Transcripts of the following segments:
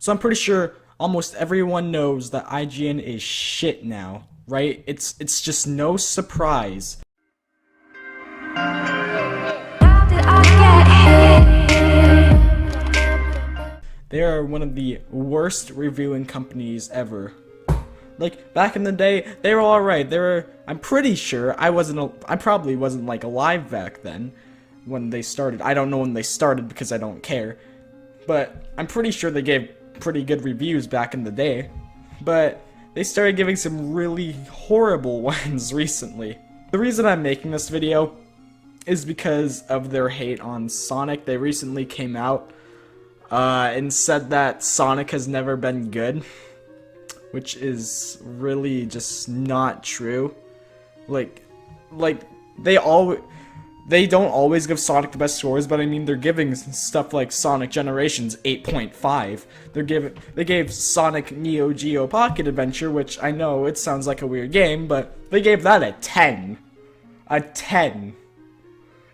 So I'm pretty sure almost everyone knows that IGN is shit now, right? It's just no surprise. How did I get here? They are one of the worst reviewing companies ever. Like, back in the day, they were alright. I'm pretty sure I probably wasn't like alive back then when they started. I don't know when they started because I don't care. But I'm pretty sure they gave pretty good reviews back in the day. But they started giving some really horrible ones recently. The reason I'm making this video is because of their hate on Sonic. They recently came out and said that Sonic has never been good, which is really just not true. Like they don't always give Sonic the best scores, but I mean they're giving stuff like Sonic Generations 8.5. They gave Sonic Neo Geo Pocket Adventure, which I know it sounds like a weird game, but they gave that a 10. A 10.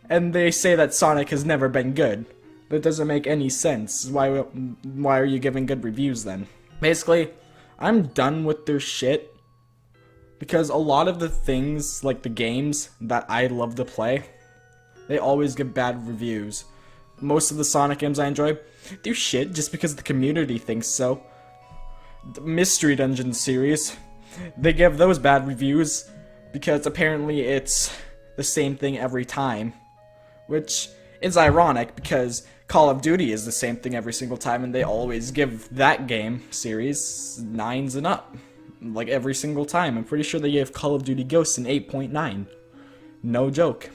And they say that Sonic has never been good. That doesn't make any sense. Why are you giving good reviews then? Basically, I'm done with their shit, because a lot of the things, like the games that I love to play, they always give bad reviews. Most of the Sonic games I enjoy do shit just because the community thinks so. The Mystery Dungeon series, they give those bad reviews because apparently it's the same thing every time, which is ironic because Call of Duty is the same thing every single time, and they always give that game series 9s and up. Like every single time. I'm pretty sure they gave Call of Duty Ghosts an 8.9. No joke.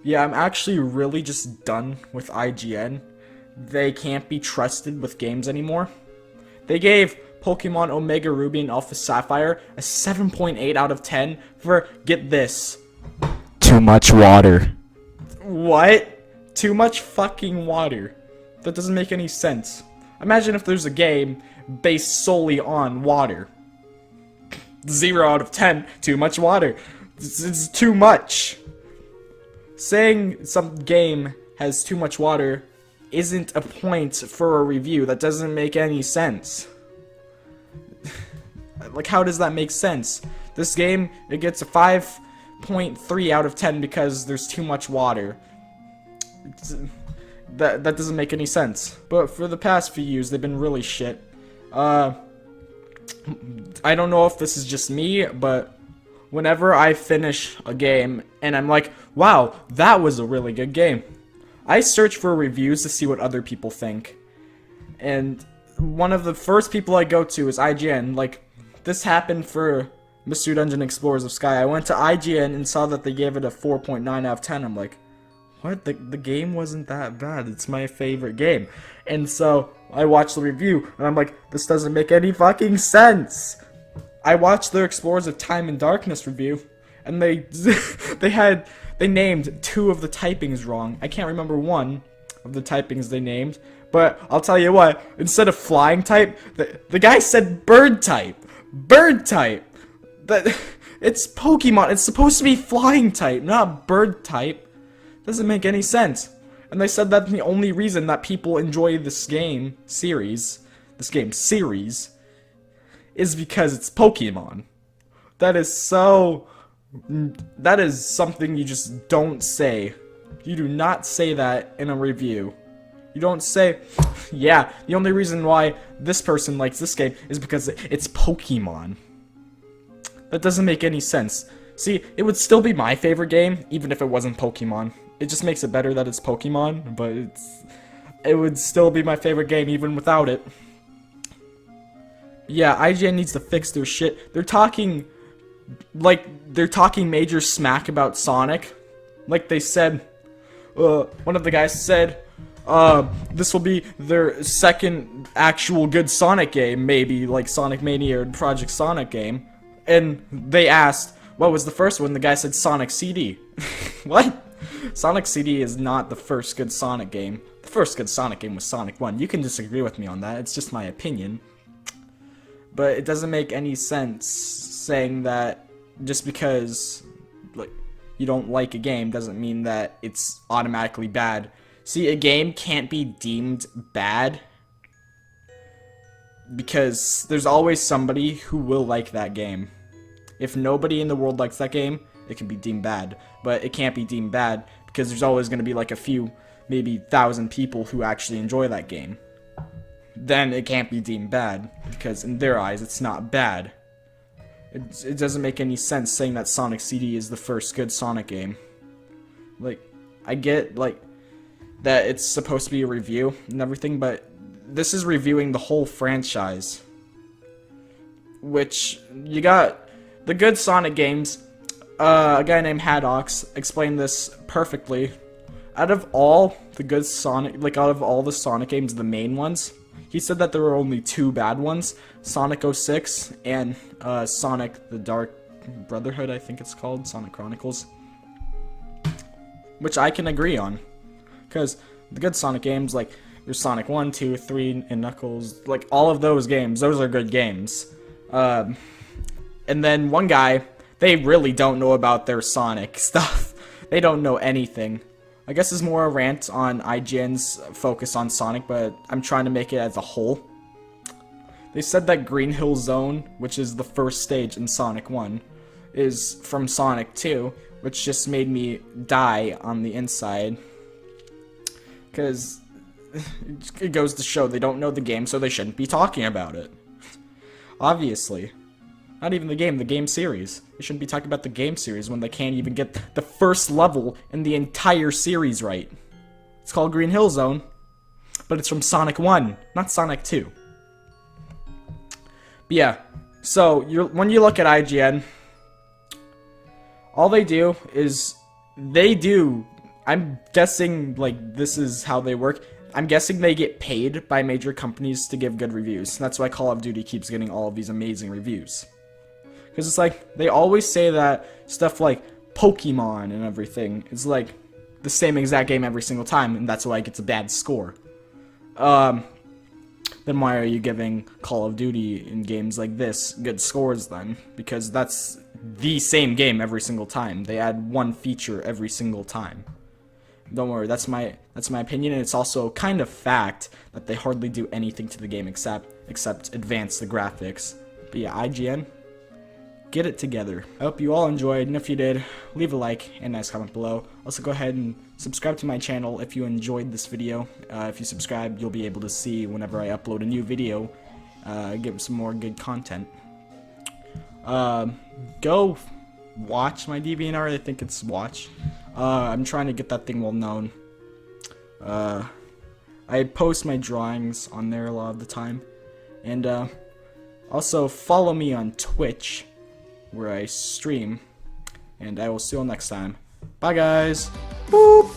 Yeah, I'm actually really just done with IGN. They can't be trusted with games anymore. They gave Pokemon Omega Ruby and Alpha Sapphire a 7.8 out of 10 for, get this, too much water. What? Too much fucking water. That doesn't make any sense. Imagine if there's a game based solely on water. 0 out of 10. Too much water. It's too much. Saying some game has too much water isn't a point for a review. That doesn't make any sense. Like, how does that make sense? This game, it gets a 5.3 out of 10 because there's too much water. That doesn't make any sense. But for the past few years, they've been really shit. I don't know if this is just me, but whenever I finish a game and I'm like, wow, that was a really good game, I search for reviews to see what other people think. And one of the first people I go to is IGN. Like, this happened for Mystery Dungeon Explorers of Sky. I went to IGN and saw that they gave it a 4.9 out of 10. I'm like, what? The game wasn't that bad. It's my favorite game. And so I watched the review and I'm like, this doesn't make any fucking sense. I watched their Explorers of Time and Darkness review, and they named 2 of the typings wrong. I can't remember one of the typings they named, but I'll tell you what, instead of flying type, the guy said bird type. Bird type. It's Pokemon. It's supposed to be flying type, not bird type. Doesn't make any sense. And they said that the only reason that people enjoy this game series, is because it's Pokemon. That is something you just don't say. You do not say that in a review. You don't say, yeah, the only reason why this person likes this game is because it's Pokemon. That doesn't make any sense. See, it would still be my favorite game, even if it wasn't Pokemon. It just makes it better that it's Pokemon, but it would still be my favorite game even without it. Yeah, IGN needs to fix their shit. They're talking major smack about Sonic. Like they said, one of the guys said, this will be their second actual good Sonic game, maybe, like Sonic Mania or Project Sonic game. And they asked, what was the first one? The guy said Sonic CD. What? Sonic CD is not the first good Sonic game. The first good Sonic game was Sonic 1. You can disagree with me on that. It's just my opinion. But it doesn't make any sense saying that just because you don't like a game doesn't mean that it's automatically bad. See, a game can't be deemed bad because there's always somebody who will like that game. If nobody in the world likes that game, it can be deemed bad. But it can't be deemed bad because there's always going to be like a few, maybe 1,000 people who actually enjoy that game. Then it can't be deemed bad because in their eyes it's not bad. It doesn't make any sense saying that Sonic CD is the first good Sonic game. Like, I get like that it's supposed to be a review and everything, but this is reviewing the whole franchise. Which, you got the good Sonic games. A guy named Haddox explained this perfectly. Out of all the good Sonic, like out of all the Sonic games, the main ones, he said that there were only 2 bad ones, Sonic 06 and Sonic the Dark Brotherhood, I think it's called, Sonic Chronicles. Which I can agree on. Because the good Sonic games, like there's Sonic 1, 2, 3, and Knuckles, like all of those games, those are good games. And then one guy, they really don't know about their Sonic stuff. They don't know anything. I guess it's more a rant on IGN's focus on Sonic, but I'm trying to make it as a whole. They said that Green Hill Zone, which is the first stage in Sonic 1, is from Sonic 2, which just made me die on the inside. Because it goes to show they don't know the game, so they shouldn't be talking about it. Obviously. Not even the game series. They shouldn't be talking about the game series when they can't even get the first level in the entire series right. It's called Green Hill Zone, but it's from Sonic 1, not Sonic 2. But yeah, so when you look at IGN, all they do is, I'm guessing, like, this is how they work. I'm guessing they get paid by major companies to give good reviews. That's why Call of Duty keeps getting all of these amazing reviews. Because it's like, they always say that stuff like Pokemon and everything is like the same exact game every single time, and that's why it gets a bad score. Then why are you giving Call of Duty in games like this good scores then? Because that's the same game every single time. They add one feature every single time. Don't worry, that's my opinion, and it's also kind of fact that they hardly do anything to the game except advance the graphics. But yeah, IGN, get it together. I hope you all enjoyed, and if you did, leave a like and a nice comment below. Also, go ahead and subscribe to my channel if you enjoyed this video. If you subscribe, you'll be able to see whenever I upload a new video, get some more good content. Go watch my DeviantArt. I think it's watch. I'm trying to get that thing well known. I post my drawings on there a lot of the time. And also follow me on Twitch, where I stream. And I will see you all next time. Bye guys. Boop.